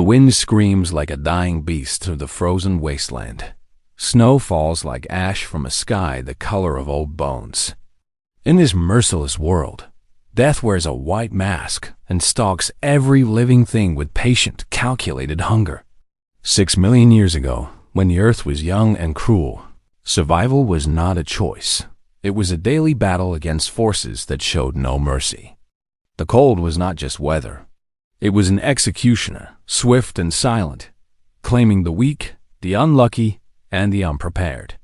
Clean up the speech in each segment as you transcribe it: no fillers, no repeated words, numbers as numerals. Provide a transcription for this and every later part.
wind screams like a dying beast through the frozen wasteland. Snow falls like ash from a sky the color of old bones. In this merciless world, death wears a white mask and stalks every living thing with patient, calculated hunger. 6 million years ago, when the earth was young and cruel, survival was not a choice. It was a daily battle against forces that showed no mercy. The cold was not just weather. It was an executioner, swift and silent, claiming the weak, the unlucky, and the unprepared.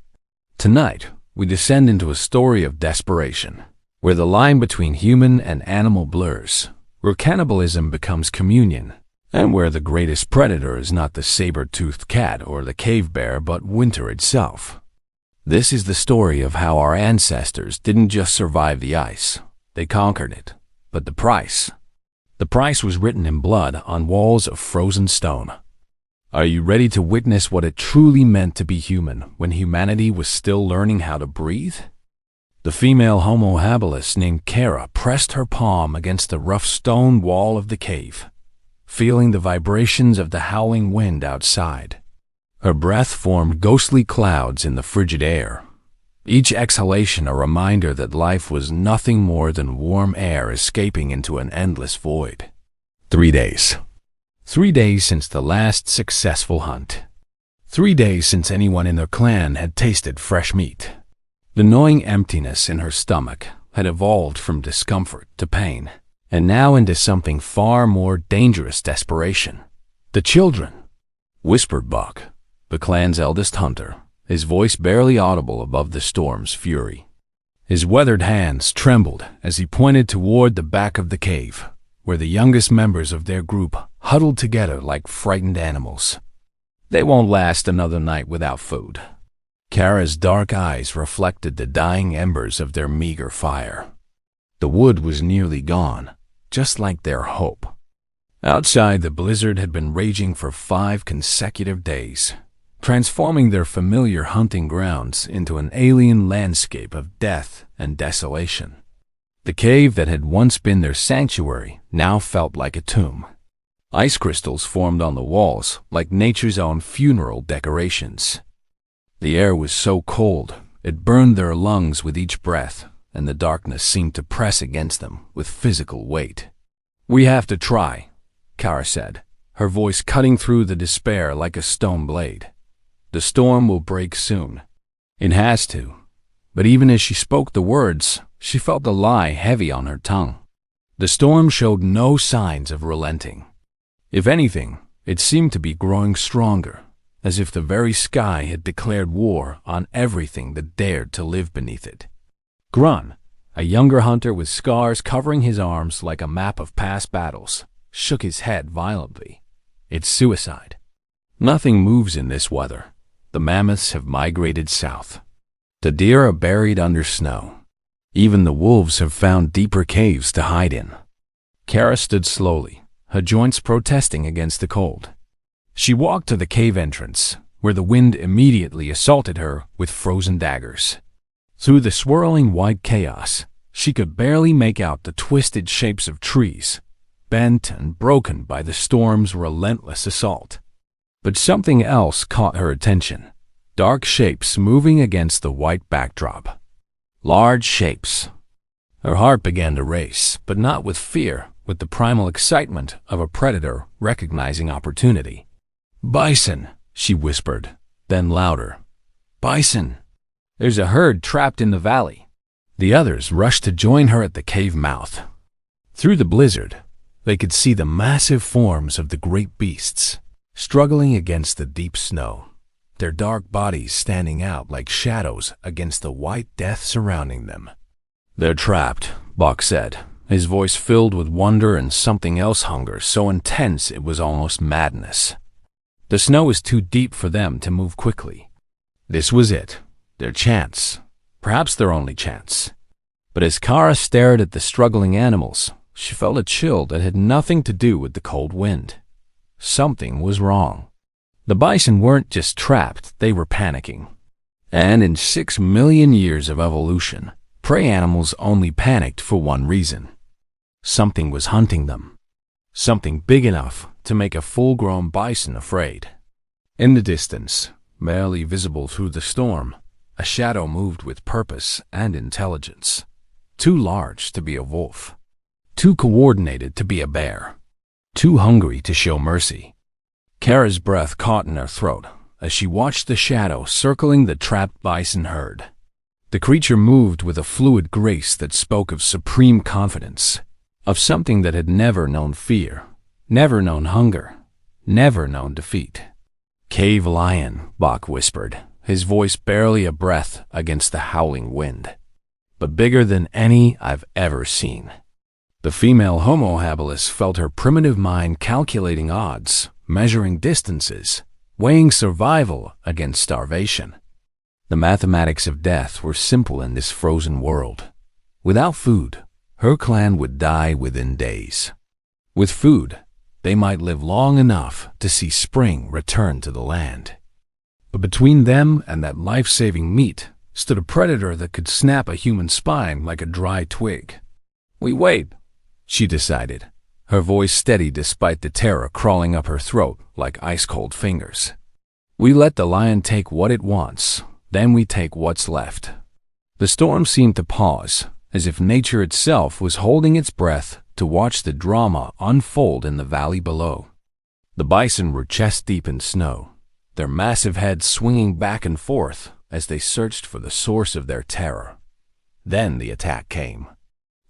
Tonight, we descend into a story of desperation, where the line between human and animal blurs, where cannibalism becomes communion, and where the greatest predator is not the saber-toothed cat or the cave bear, but winter itself. This is the story of how our ancestors didn't just survive the ice, they conquered it. But the price was written in blood on walls of frozen stone. Are you ready to witness what it truly meant to be human when humanity was still learning how to breathe? The female Homo habilis named Kara pressed her palm against the rough stone wall of the cave, feeling the vibrations of the howling wind outside. Her breath formed ghostly clouds in the frigid air, each exhalation a reminder that life was nothing more than warm air escaping into an endless void. 3 days. 3 days since the last successful hunt. 3 days since anyone in their clan had tasted fresh meat. The gnawing emptiness in her stomach had evolved from discomfort to pain, and now into something far more dangerous: desperation. "The children," whispered Buck, the clan's eldest hunter, his voice barely audible above the storm's fury. His weathered hands trembled as he pointed toward the back of the cave, where the youngest members of their group huddled together like frightened animals. "They won't last another night without food." Kara's dark eyes reflected the dying embers of their meager fire. The wood was nearly gone, just like their hope. Outside, the blizzard had been raging for 5 consecutive days, transforming their familiar hunting grounds into an alien landscape of death and desolation. The cave that had once been their sanctuary now felt like a tomb. Ice crystals formed on the walls like nature's own funeral decorations. The air was so cold, it burned their lungs with each breath, and the darkness seemed to press against them with physical weight. "We have to try," Kara said, her voice cutting through the despair like a stone blade. "The storm will break soon." It has to. But even as she spoke the words, she felt the lie heavy on her tongue. The storm showed no signs of relenting. If anything, it seemed to be growing stronger, as if the very sky had declared war on everything that dared to live beneath it. Grun, a younger hunter with scars covering his arms like a map of past battles, shook his head violently. "It's suicide. Nothing moves in this weather. The mammoths have migrated south. The deer are buried under snow. Even the wolves have found deeper caves to hide in." Kara stood slowly, her joints protesting against the cold. She walked to the cave entrance, where the wind immediately assaulted her with frozen daggers. Through the swirling white chaos, she could barely make out the twisted shapes of trees, bent and broken by the storm's relentless assault. But something else caught her attention: dark shapes moving against the white backdrop. Large shapes. Her heart began to race, but not with fear, with the primal excitement of a predator recognizing opportunity. "Bison," she whispered, then louder. "Bison. There's a herd trapped in the valley." The others rushed to join her at the cave mouth. Through the blizzard, they could see the massive forms of the great beasts, struggling against the deep snow, their dark bodies standing out like shadows against the white death surrounding them. "They're trapped," Buck said, his voice filled with wonder and something else hunger so intense it was almost madness. The snow was too deep for them to move quickly. This was it, their chance, perhaps their only chance. But as Kara stared at the struggling animals, she felt a chill that had nothing to do with the cold wind. Something was wrong. The bison weren't just trapped, they were panicking. And in 6 million years of evolution, prey animals only panicked for one reason. Something was hunting them. Something big enough to make a full-grown bison afraid. In the distance, barely visible through the storm, a shadow moved with purpose and intelligence. Too large to be a wolf. Too coordinated to be a bear. Too hungry to show mercy. Kara's breath caught in her throat as she watched the shadow circling the trapped bison herd. The creature moved with a fluid grace that spoke of supreme confidence, of something that had never known fear, never known hunger, never known defeat. "Cave lion," Bach whispered, his voice barely a breath against the howling wind. "But bigger than any I've ever seen." The female Homo habilis felt her primitive mind calculating odds, measuring distances, weighing survival against starvation. The mathematics of death were simple in this frozen world. Without food, her clan would die within days. With food, they might live long enough to see spring return to the land. But between them and that life-saving meat stood a predator that could snap a human spine like a dry twig. "We wait," she decided, her voice steady despite the terror crawling up her throat like ice-cold fingers. "We let the lion take what it wants, then we take what's left." The storm seemed to pause, as if nature itself was holding its breath to watch the drama unfold in the valley below. The bison were chest-deep in snow, their massive heads swinging back and forth as they searched for the source of their terror. Then the attack came.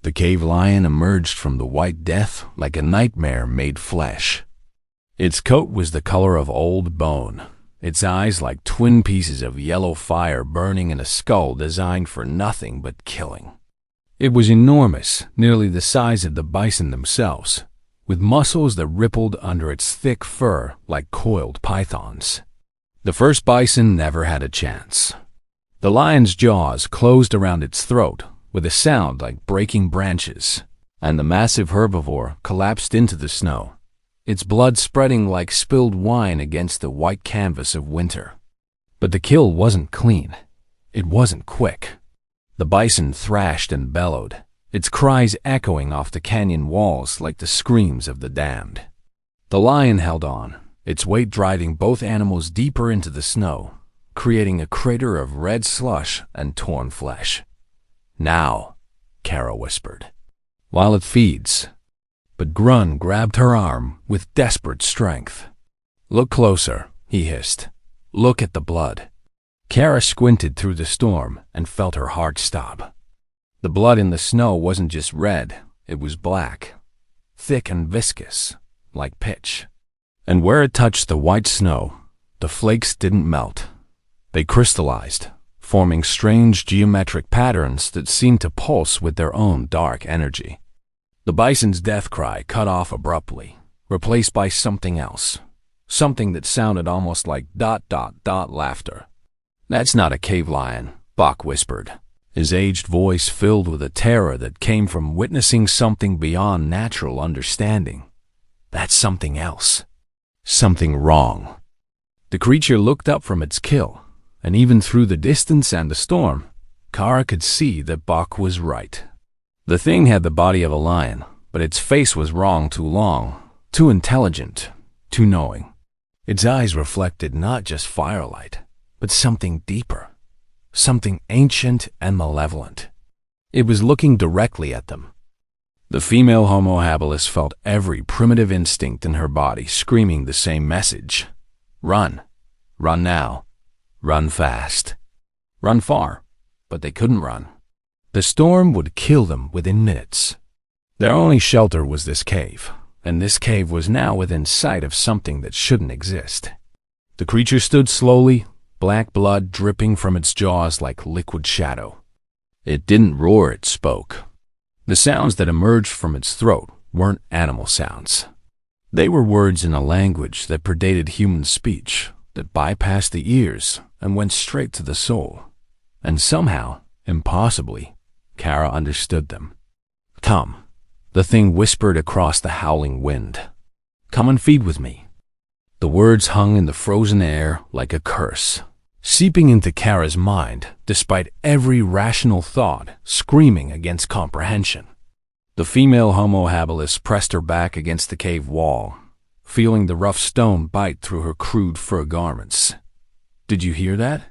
The cave lion emerged from the white death like a nightmare made flesh. Its coat was the color of old bone, its eyes like twin pieces of yellow fire burning in a skull designed for nothing but killing. It was enormous, nearly the size of the bison themselves, with muscles that rippled under its thick fur like coiled pythons. The first bison never had a chance. The lion's jaws closed around its throat with a sound like breaking branches, and the massive herbivore collapsed into the snow, its blood spreading like spilled wine against the white canvas of winter. But the kill wasn't clean. It wasn't quick. The bison thrashed and bellowed, its cries echoing off the canyon walls like the screams of the damned. The lion held on, its weight driving both animals deeper into the snow, creating a crater of red slush and torn flesh. "Now," Kara whispered, "while it feeds." But Grun grabbed her arm with desperate strength. "Look closer," he hissed. "Look at the blood." Kara squinted through the storm and felt her heart stop. The blood in the snow wasn't just red, it was black, thick and viscous, like pitch. And where it touched the white snow, the flakes didn't melt. They crystallized, forming strange geometric patterns that seemed to pulse with their own dark energy. The bison's death cry cut off abruptly, replaced by something else, something that sounded almost like ... laughter. "That's not a cave lion," Bach whispered, his aged voice filled with a terror that came from witnessing something beyond natural understanding. "That's something else. Something wrong." The creature looked up from its kill, and even through the distance and the storm, Kara could see that Bach was right. The thing had the body of a lion, but its face was wrong too long, too intelligent, too knowing. Its eyes reflected not just firelight, but something deeper, something ancient and malevolent. It was looking directly at them. The female Homo habilis felt every primitive instinct in her body screaming the same message. Run. Run now. Run fast. Run far. But they couldn't run. The storm would kill them within minutes. Their only shelter was this cave, and this cave was now within sight of something that shouldn't exist. The creature stood slowly, black blood dripping from its jaws like liquid shadow. It didn't roar, it spoke. The sounds that emerged from its throat weren't animal sounds. They were words in a language that predated human speech, that bypassed the ears and went straight to the soul. And somehow, impossibly, Kara understood them. "Come," the thing whispered across the howling wind. "Come and feed with me." The words hung in the frozen air like a curse, seeping into Kara's mind despite every rational thought screaming against comprehension. The female Homo habilis pressed her back against the cave wall, feeling the rough stone bite through her crude fur garments. "Did you hear that?"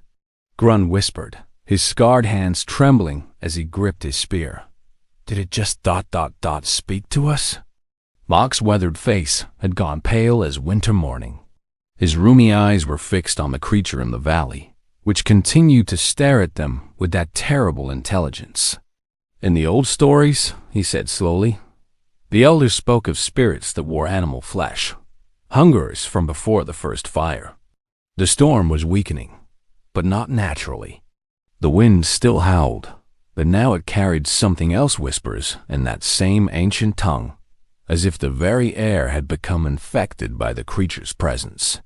Grun whispered, his scarred hands trembling as he gripped his spear. "Did it just ... speak to us?" Bok's weathered face had gone pale as winter morning. His rheumy eyes were fixed on the creature in the valley, which continued to stare at them with that terrible intelligence. "In the old stories," he said slowly, "the elders spoke of spirits that wore animal flesh, hungerers from before the first fire. The storm was weakening, but not naturally. The wind still howled, but now it carried something else whispers in that same ancient tongue, as if the very air had become infected by the creature's presence."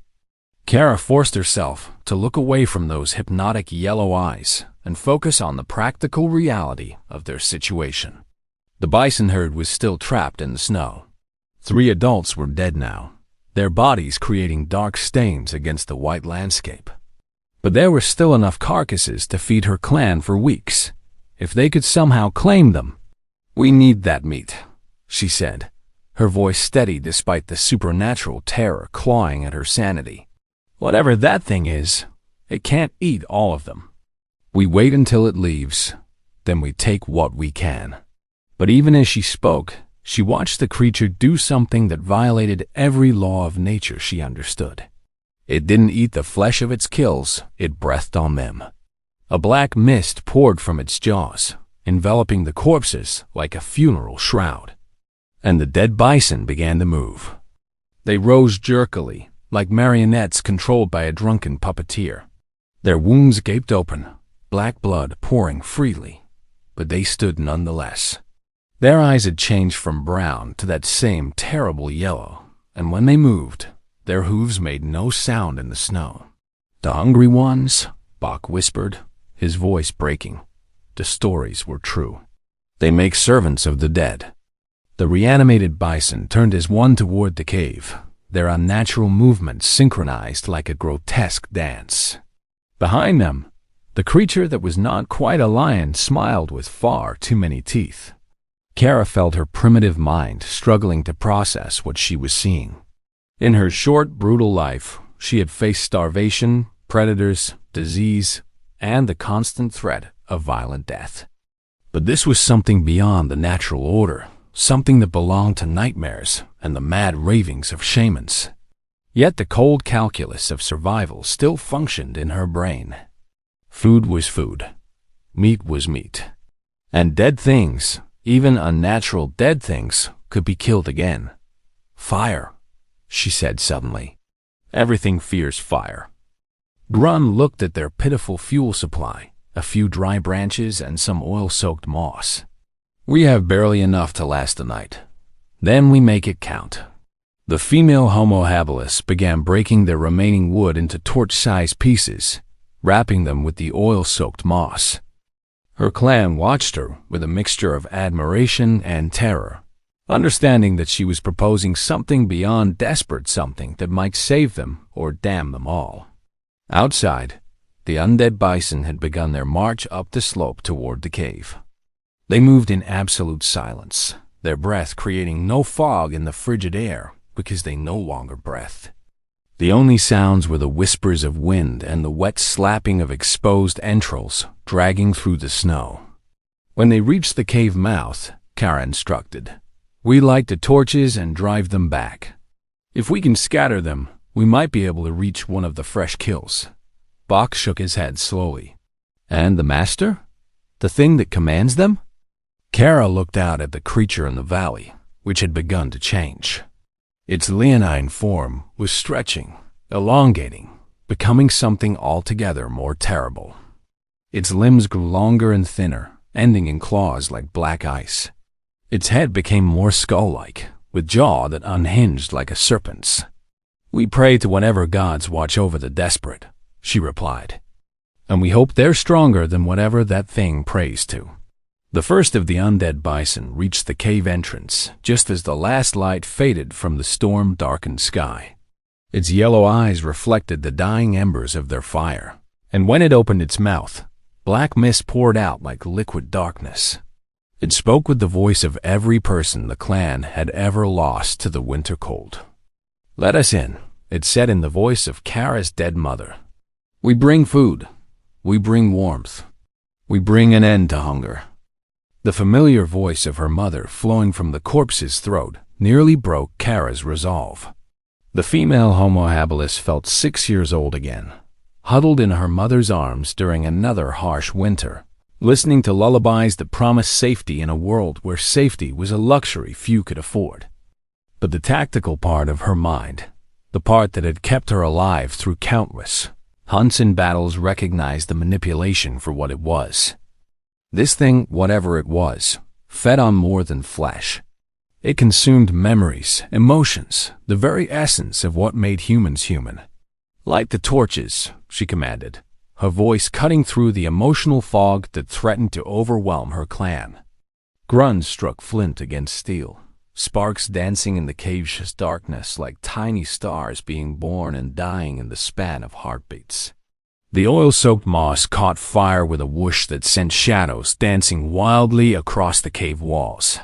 Kara forced herself to look away from those hypnotic yellow eyes and focus on the practical reality of their situation. The bison herd was still trapped in the snow. 3 adults were dead now, their bodies creating dark stains against the white landscape. But there were still enough carcasses to feed her clan for weeks, if they could somehow claim them. "We need that meat," she said, her voice steady despite the supernatural terror clawing at her sanity. "Whatever that thing is, it can't eat all of them. We wait until it leaves, then we take what we can." But even as she spoke, she watched the creature do something that violated every law of nature she understood. It didn't eat the flesh of its kills, it breathed on them. A black mist poured from its jaws, enveloping the corpses like a funeral shroud. And the dead bison began to move. They rose jerkily, like marionettes controlled by a drunken puppeteer. Their wounds gaped open, black blood pouring freely, but they stood nonetheless. Their eyes had changed from brown to that same terrible yellow, and when they moved, their hooves made no sound in the snow. "The hungry ones," Bok whispered, his voice breaking. "The stories were true. They make servants of the dead." The reanimated bison turned as one toward the cave, their unnatural movements synchronized like a grotesque dance. Behind them, the creature that was not quite a lion smiled with far too many teeth. Kara felt her primitive mind struggling to process what she was seeing. In her short, brutal life, she had faced starvation, predators, disease, and the constant threat of violent death. But this was something beyond the natural order, something that belonged to nightmares and the mad ravings of shamans. Yet the cold calculus of survival still functioned in her brain. Food was food. Meat was meat. And dead things, even unnatural dead things, could be killed again. "Fire," she said suddenly. "Everything fears fire." Grun looked at their pitiful fuel supply, a few dry branches and some oil-soaked moss. "We have barely enough to last the night. Then we make it count." The female Homo habilis began breaking their remaining wood into torch-sized pieces, wrapping them with the oil-soaked moss. Her clan watched her with a mixture of admiration and terror, understanding that she was proposing something beyond desperate, something that might save them or damn them all. Outside, the undead bison had begun their march up the slope toward the cave. They moved in absolute silence, their breath creating no fog in the frigid air because they no longer breathed. The only sounds were the whispers of wind and the wet slapping of exposed entrails dragging through the snow. When they reached the cave mouth, Kara instructed, "We light the torches and drive them back. If we can scatter them, we might be able to reach one of the fresh kills." Bok shook his head slowly. "And the master? The thing that commands them?" Kara looked out at the creature in the valley, which had begun to change. Its leonine form was stretching, elongating, becoming something altogether more terrible. Its limbs grew longer and thinner, ending in claws like black ice. Its head became more skull-like, with jaw that unhinged like a serpent's. "We pray to whatever gods watch over the desperate," she replied. "And we hope they're stronger than whatever that thing prays to." The first of the undead bison reached the cave entrance just as the last light faded from the storm-darkened sky. Its yellow eyes reflected the dying embers of their fire, and when it opened its mouth, black mist poured out like liquid darkness. It spoke with the voice of every person the clan had ever lost to the winter cold. "Let us in," it said in the voice of Kara's dead mother. "We bring food. We bring warmth. We bring an end to hunger." The familiar voice of her mother flowing from the corpse's throat nearly broke Kara's resolve. The female Homo habilis felt 6 years old again, huddled in her mother's arms during another harsh winter, listening to lullabies that promised safety in a world where safety was a luxury few could afford. But the tactical part of her mind, the part that had kept her alive through countless hunts and battles, recognized the manipulation for what it was. This thing, whatever it was, fed on more than flesh. It consumed memories, emotions, the very essence of what made humans human. "Light the torches," she commanded, her voice cutting through the emotional fog that threatened to overwhelm her clan. Grunts struck flint against steel, sparks dancing in the cave's darkness like tiny stars being born and dying in the span of heartbeats. The oil-soaked moss caught fire with a whoosh that sent shadows dancing wildly across the cave walls.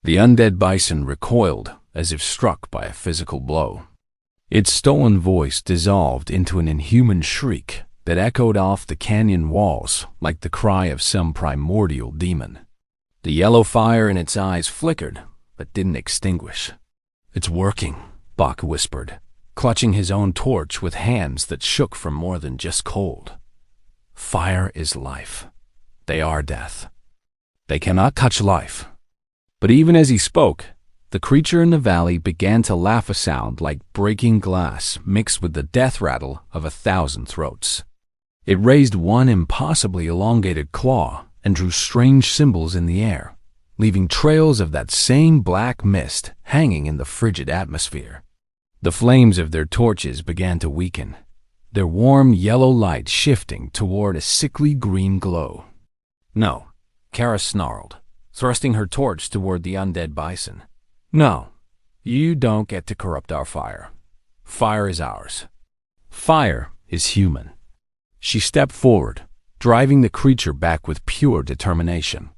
The undead bison recoiled as if struck by a physical blow. Its stolen voice dissolved into an inhuman shriek that echoed off the canyon walls like the cry of some primordial demon. The yellow fire in its eyes flickered, but didn't extinguish. "It's working," Bach whispered, clutching his own torch with hands that shook from more than just cold. "Fire is life. They are death. They cannot touch life." But even as he spoke, the creature in the valley began to laugh, a sound like breaking glass mixed with the death rattle of 1,000 throats. It raised one impossibly elongated claw and drew strange symbols in the air, leaving trails of that same black mist hanging in the frigid atmosphere. The flames of their torches began to weaken, their warm yellow light shifting toward a sickly green glow. "No," Kara snarled, thrusting her torch toward the undead bison. "No, you don't get to corrupt our fire. Fire is ours. Fire is human." She stepped forward, driving the creature back with pure determination.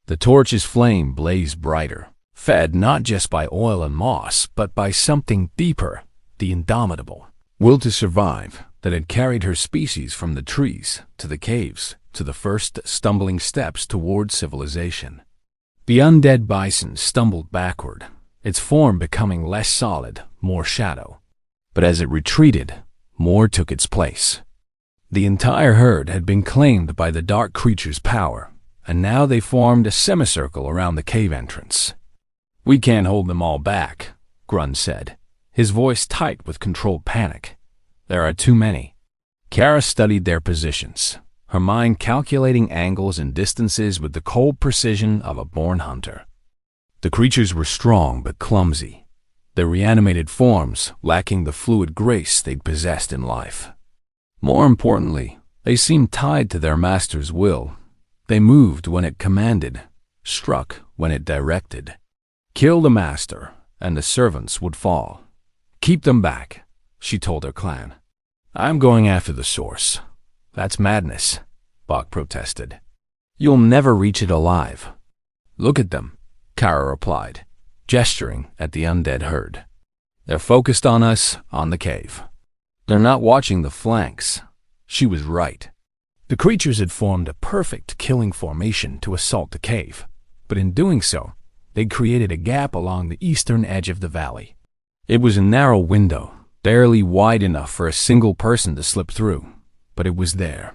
The torch's flame blazed brighter, fed not just by oil and moss, but by something deeper, the indomitable will to survive that had carried her species from the trees to the caves to the first stumbling steps toward civilization. The undead bison stumbled backward, its form becoming less solid, more shadow. But as it retreated, more took its place. The entire herd had been claimed by the dark creature's power, and now they formed a semicircle around the cave entrance. "We can't hold them all back," Grun said, his voice tight with controlled panic. "There are too many." Kara studied their positions, her mind calculating angles and distances with the cold precision of a born hunter. The creatures were strong but clumsy, their reanimated forms lacking the fluid grace they'd possessed in life. More importantly, they seemed tied to their master's will. They moved when it commanded, struck when it directed. Kill the master, and the servants would fall. "Keep them back," she told her clan. "I'm going after the source." "That's madness," Bach protested. "You'll never reach it alive." "Look at them," Kara replied, gesturing at the undead herd. "They're focused on us, on the cave. They're not watching the flanks." She was right. The creatures had formed a perfect killing formation to assault the cave, but in doing so, they'd created a gap along the eastern edge of the valley. It was a narrow window, barely wide enough for a single person to slip through, but it was there.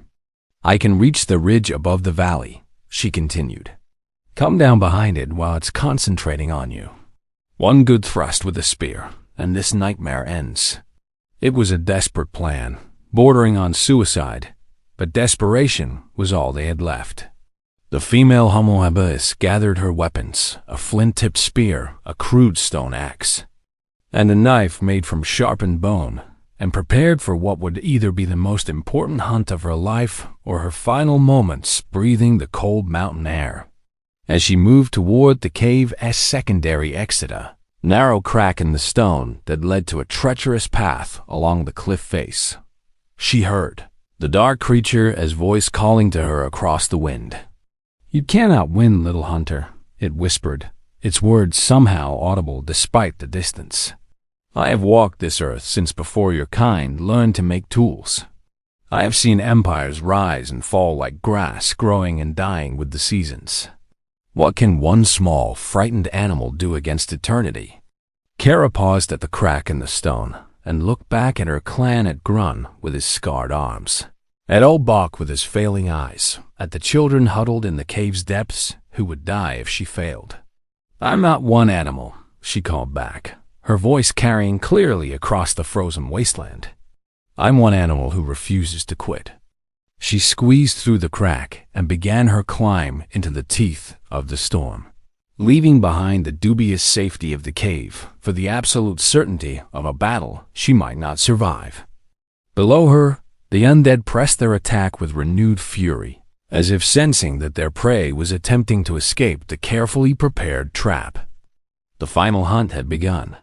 "I can reach the ridge above the valley," she continued. "Come down behind it while it's concentrating on you. One good thrust with a spear, and this nightmare ends." It was a desperate plan, bordering on suicide, but desperation was all they had left. The female Homo habilis gathered her weapons, a flint-tipped spear, a crude stone axe, and a knife made from sharpened bone, and prepared for what would either be the most important hunt of her life or her final moments breathing the cold mountain air. As she moved toward the cave's secondary exit, a narrow crack in the stone that led to a treacherous path along the cliff face, she heard the dark creature's voice calling to her across the wind. "You cannot win, little hunter," it whispered, its words somehow audible despite the distance. I have walked this earth since before your kind learned to make tools. I have seen empires rise and fall like grass, growing and dying with the seasons. What can one small, frightened animal do against eternity? Kara paused at the crack in the stone and looked back at her clan, at Grun with his scarred arms, at old Bok with his failing eyes, at the children huddled in the cave's depths who would die if she failed. "I'm not one animal," she called back, her voice carrying clearly across the frozen wasteland. "I'm one animal who refuses to quit." She squeezed through the crack and began her climb into the teeth of the storm, leaving behind the dubious safety of the cave for the absolute certainty of a battle she might not survive. Below her, the undead pressed their attack with renewed fury, as if sensing that their prey was attempting to escape the carefully prepared trap. The final hunt had begun.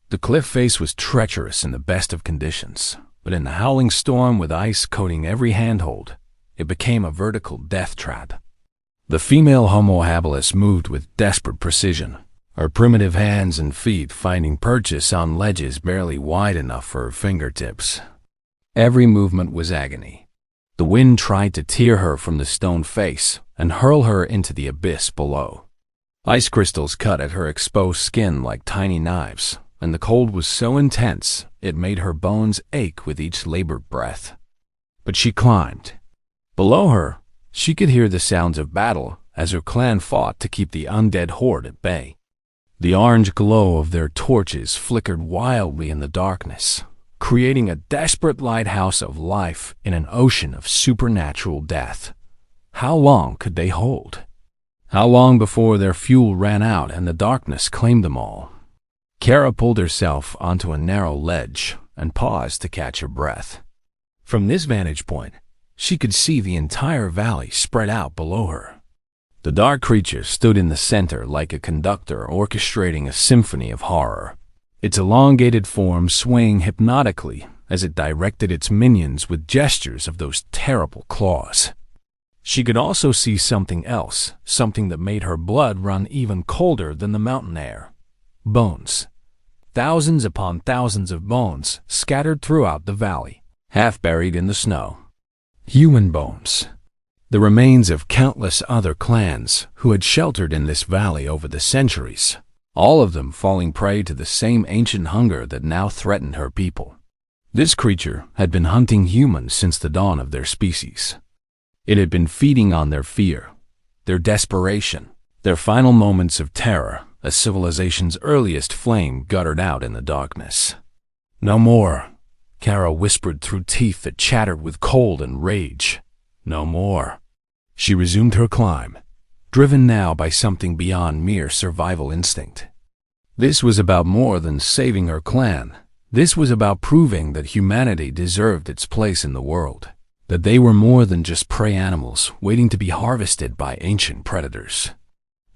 The cliff face was treacherous in the best of conditions, but in the howling storm with ice coating every handhold, it became a vertical death trap. The female Homo habilis moved with desperate precision, her primitive hands and feet finding purchase on ledges barely wide enough for her fingertips. Every movement was agony. The wind tried to tear her from the stone face and hurl her into the abyss below. Ice crystals cut at her exposed skin like tiny knives, and the cold was so intense it made her bones ache with each labored breath. But she climbed. Below her, she could hear the sounds of battle as her clan fought to keep the undead horde at bay. The orange glow of their torches flickered wildly in the darkness, creating a desperate lighthouse of life in an ocean of supernatural death. How long could they hold? How long before their fuel ran out and the darkness claimed them all? Kara pulled herself onto a narrow ledge and paused to catch her breath. From this vantage point, she could see the entire valley spread out below her. The dark creature stood in the center like a conductor orchestrating a symphony of horror, its elongated form swaying hypnotically as it directed its minions with gestures of those terrible claws. She could also see something else, something that made her blood run even colder than the mountain air. Bones. Thousands upon thousands of bones scattered throughout the valley, half buried in the snow. Human bones. The remains of countless other clans who had sheltered in this valley over the centuries, all of them falling prey to the same ancient hunger that now threatened her people. This creature had been hunting humans since the dawn of their species. It had been feeding on their fear, their desperation, their final moments of terror as civilization's earliest flame guttered out in the darkness. "No more," Kara whispered through teeth that chattered with cold and rage. "No more." She resumed her climb, driven now by something beyond mere survival instinct. This was about more than saving her clan. This was about proving that humanity deserved its place in the world, that they were more than just prey animals waiting to be harvested by ancient predators.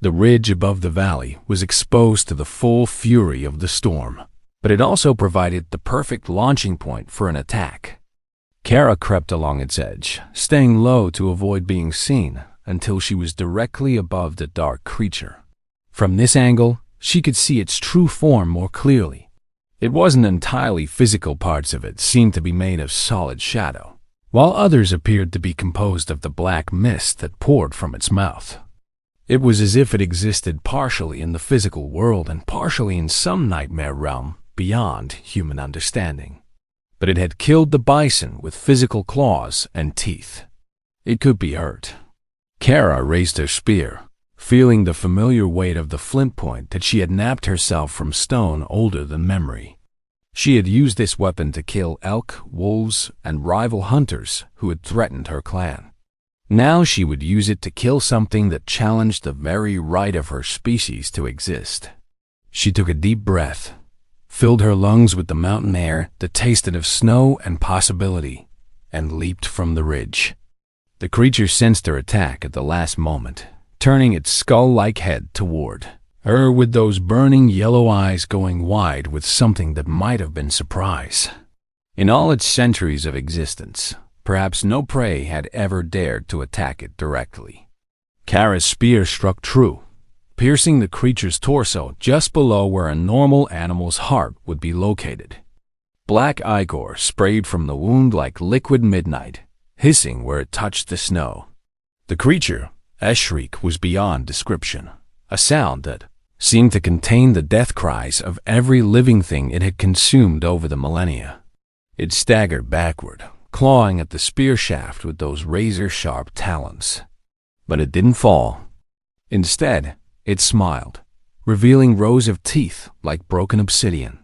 The ridge above the valley was exposed to the full fury of the storm, but it also provided the perfect launching point for an attack. Kara crept along its edge, staying low to avoid being seen until she was directly above the dark creature. From this angle, she could see its true form more clearly. It wasn't entirely physical. Parts of it seemed to be made of solid shadow, while others appeared to be composed of the black mist that poured from its mouth. It was as if it existed partially in the physical world and partially in some nightmare realm beyond human understanding. But it had killed the bison with physical claws and teeth. It could be hurt. Kara raised her spear, feeling the familiar weight of the flint point that she had nabbed herself from stone older than memory. She had used this weapon to kill elk, wolves, and rival hunters who had threatened her clan. Now she would use it to kill something that challenged the very right of her species to exist. She took a deep breath, filled her lungs with the mountain air that tasted of snow and possibility, and leaped from the ridge. The creature sensed her attack at the last moment, turning its skull-like head toward her with those burning yellow eyes going wide with something that might have been surprise. In all its centuries of existence, perhaps no prey had ever dared to attack it directly. Kara's spear struck true, piercing the creature's torso just below where a normal animal's heart would be located. Black ichor sprayed from the wound like liquid midnight, hissing where it touched the snow. The creature's shriek was beyond description, a sound that seemed to contain the death cries of every living thing it had consumed over the millennia. It staggered backward, clawing at the spear shaft with those razor-sharp talons. But it didn't fall. Instead, it smiled, revealing rows of teeth like broken obsidian.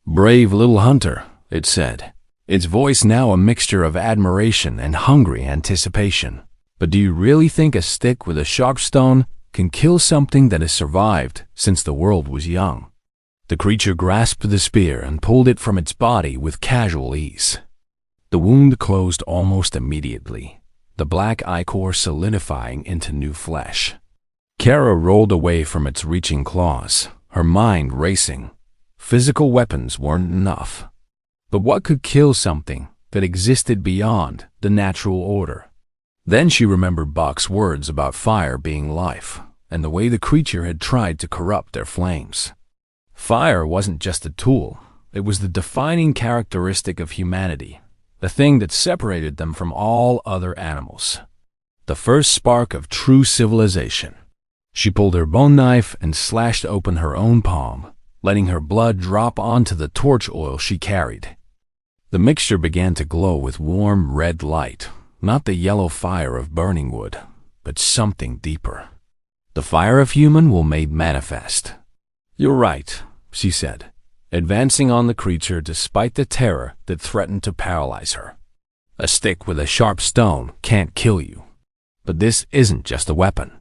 "Brave little hunter," it said, its voice now a mixture of admiration and hungry anticipation. "But do you really think a stick with a sharp stone can kill something that has survived since the world was young?" The creature grasped the spear and pulled it from its body with casual ease. The wound closed almost immediately, the black ichor solidifying into new flesh. Kara rolled away from its reaching claws, her mind racing. Physical weapons weren't enough. But what could kill something that existed beyond the natural order? Then she remembered Buck's words about fire being life, and the way the creature had tried to corrupt their flames. Fire wasn't just a tool, it was the defining characteristic of humanity, the thing that separated them from all other animals. The first spark of true civilization. She pulled her bone knife and slashed open her own palm, letting her blood drop onto the torch oil she carried. The mixture began to glow with warm red light, not the yellow fire of burning wood, but something deeper. The fire of human will made manifest. "You're right," she said, advancing on the creature despite the terror that threatened to paralyze her. "A stick with a sharp stone can't kill you. But this isn't just a weapon.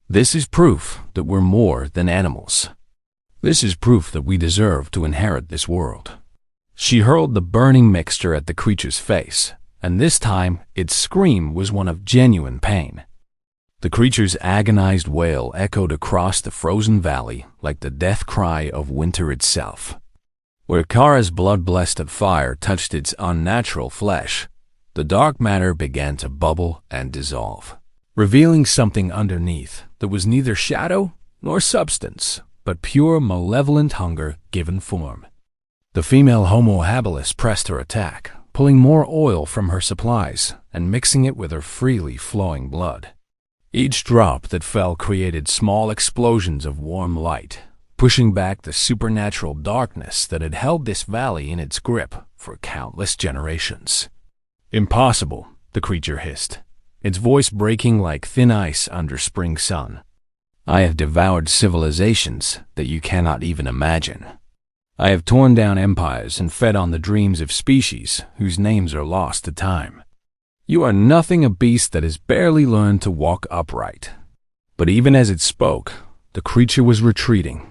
This is proof that we're more than animals. This is proof that we deserve to inherit this world." She hurled the burning mixture at the creature's face, and this time its scream was one of genuine pain. The creature's agonized wail echoed across the frozen valley like the death cry of winter itself. Where Kara's blood-blessed fire touched its unnatural flesh, the dark matter began to bubble and dissolve, revealing something underneath that was neither shadow nor substance, but pure malevolent hunger given form. The female Homo habilis pressed her attack, pulling more oil from her supplies and mixing it with her freely flowing blood. Each drop that fell created small explosions of warm light, pushing back the supernatural darkness that had held this valley in its grip for countless generations. "Impossible," the creature hissed, its voice breaking like thin ice under spring sun. "I have devoured civilizations that you cannot even imagine. I have torn down empires and fed on the dreams of species whose names are lost to time. You are nothing a beast that has barely learned to walk upright." But even as it spoke, the creature was retreating,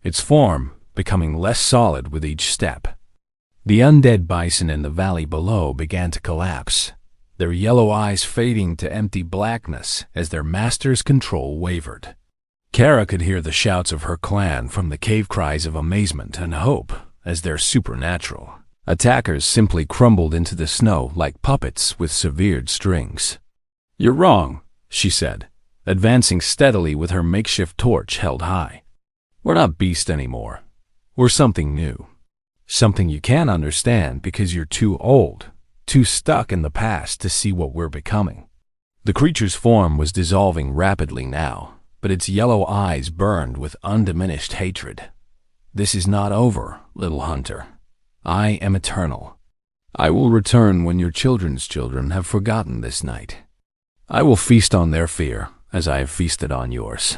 its form becoming less solid with each step. The undead bison in the valley below began to collapse, their yellow eyes fading to empty blackness as their master's control wavered. Kara could hear the shouts of her clan from the cave cries of amazement and hope as their supernatural attackers simply crumbled into the snow like puppets with severed strings. "You're wrong," she said, advancing steadily with her makeshift torch held high. "We're not beasts anymore. We're something new. Something you can't understand because you're too old, too stuck in the past to see what we're becoming." The creature's form was dissolving rapidly now, but its yellow eyes burned with undiminished hatred. "This is not over, little hunter. I am eternal. I will return when your children's children have forgotten this night. I will feast on their fear as I have feasted on yours."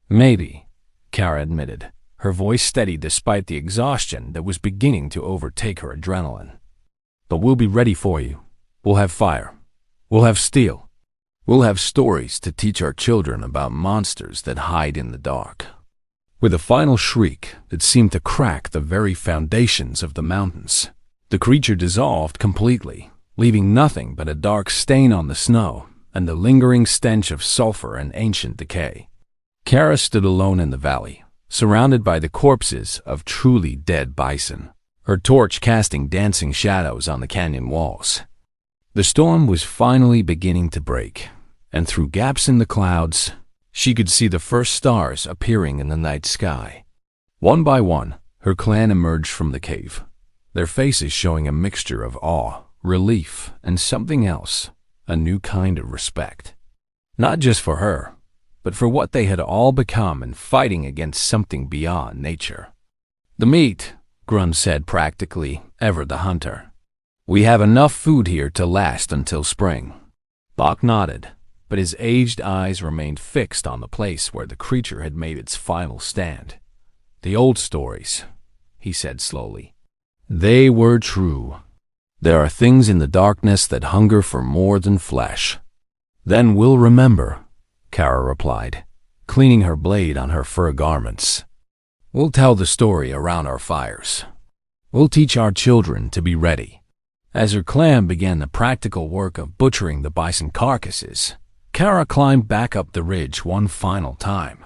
"Maybe," Kara admitted, her voice steady despite the exhaustion that was beginning to overtake her adrenaline. "But we'll be ready for you. We'll have fire. We'll have steel. We'll have stories to teach our children about monsters that hide in the dark." With a final shriek that seemed to crack the very foundations of the mountains, the creature dissolved completely, leaving nothing but a dark stain on the snow and the lingering stench of sulfur and ancient decay. Kara stood alone in the valley, surrounded by the corpses of truly dead bison, her torch casting dancing shadows on the canyon walls. The storm was finally beginning to break, and through gaps in the clouds, She could see the first stars appearing in the night sky. One by one, her clan emerged from the cave, their faces showing a mixture of awe, relief, and something else, a new kind of respect. Not just for her, but for what they had all become and fighting against something beyond nature. "The meat," Grun said practically, ever the hunter. "We have enough food here to last until spring." Bach nodded, but his aged eyes remained fixed on the place where the creature had made its final stand. "The old stories," he said slowly. "They were true. There are things in the darkness that hunger for more than flesh." "Then we'll remember," Kara replied, cleaning her blade on her fur garments. "We'll tell the story around our fires. We'll teach our children to be ready." As her clan began the practical work of butchering the bison carcasses, Kara climbed back up the ridge one final time.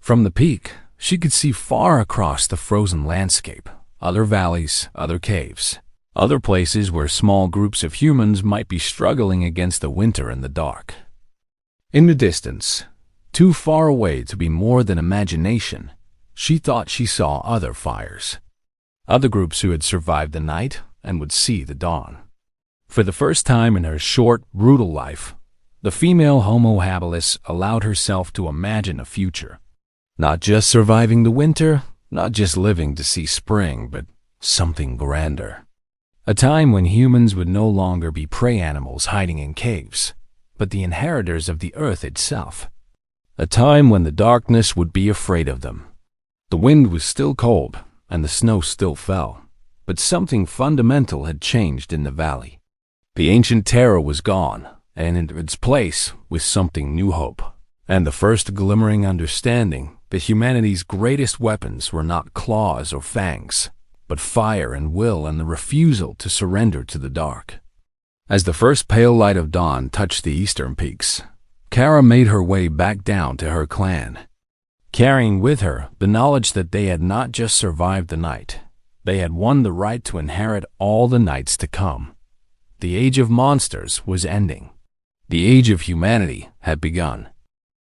From the peak, she could see far across the frozen landscape, other valleys, other caves, other places where small groups of humans might be struggling against the winter and the dark. In the distance, too far away to be more than imagination, she thought she saw other fires, other groups who had survived the night and would see the dawn. For the first time in her short, brutal life, the female Homo habilis allowed herself to imagine a future. Not just surviving the winter, not just living to see spring, but something grander. A time when humans would no longer be prey animals hiding in caves, but the inheritors of the earth itself. A time when the darkness would be afraid of them. The wind was still cold, and the snow still fell, but something fundamental had changed in the valley. The ancient terror was gone, and in its place was something new hope, and the first glimmering understanding that humanity's greatest weapons were not claws or fangs, but fire and will and the refusal to surrender to the dark. As the first pale light of dawn touched the eastern peaks, Kara made her way back down to her clan, carrying with her the knowledge that they had not just survived the night, they had won the right to inherit all the nights to come. The age of monsters was ending. The age of humanity had begun.